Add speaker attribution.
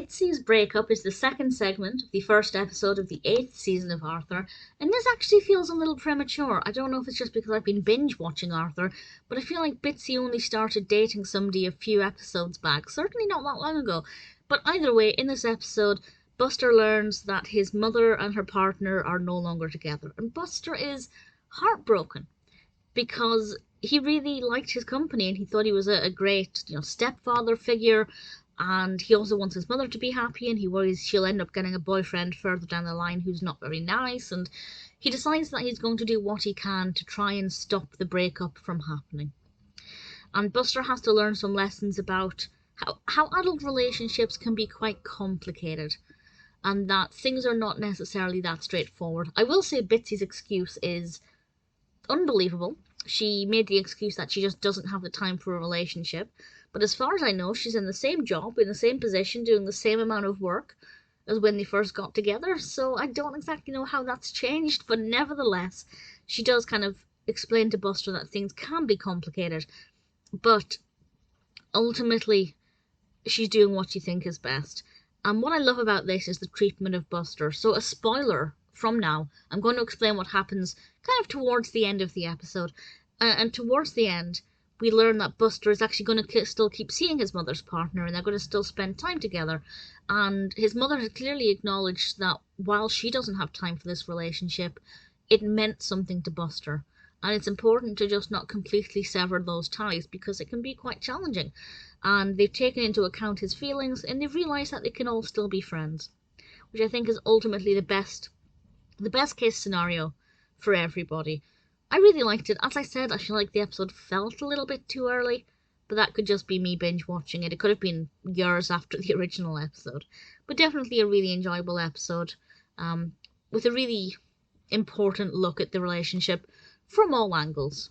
Speaker 1: Bitzi's breakup is the second segment of the first episode of the 8th season of Arthur, and this actually feels a little premature. I don't know if it's just because I've been binge watching Arthur, but I feel like Bitzi only started dating somebody a few episodes back, certainly not that long ago. But either way, in this episode, Buster learns that his mother and her partner are no longer together, and Buster is heartbroken because he really liked his company and he thought he was a great, stepfather figure. And he also wants his mother to be happy, and he worries she'll end up getting a boyfriend further down the line who's not very nice. And he decides that he's going to do what he can to try and stop the breakup from happening. And Buster has to learn some lessons about how adult relationships can be quite complicated, and that things are not necessarily that straightforward. I will say Bitzi's excuse is unbelievable. She made the excuse that she just doesn't have the time for a relationship. But as far as I know, she's in the same job, in the same position, doing the same amount of work as when they first got together. So I don't exactly know how that's changed. But nevertheless, she does kind of explain to Buster that things can be complicated. But ultimately, she's doing what she thinks is best. And what I love about this is the treatment of Buster. So a spoiler from now, I'm going to explain what happens kind of towards the end of the episode. And towards the end, we learn that Buster is actually going to still keep seeing his mother's partner, and they're going to still spend time together. And his mother has clearly acknowledged that while she doesn't have time for this relationship, it meant something to Buster. And it's important to just not completely sever those ties, because it can be quite challenging. And they've taken into account his feelings, and they've realised that they can all still be friends, which I think is ultimately the best case scenario for everybody. I really liked it. As I said, I feel like the episode felt a little bit too early, but that could just be me binge watching it. It could have been years after the original episode, but definitely a really enjoyable episode, with a really important look at the relationship from all angles.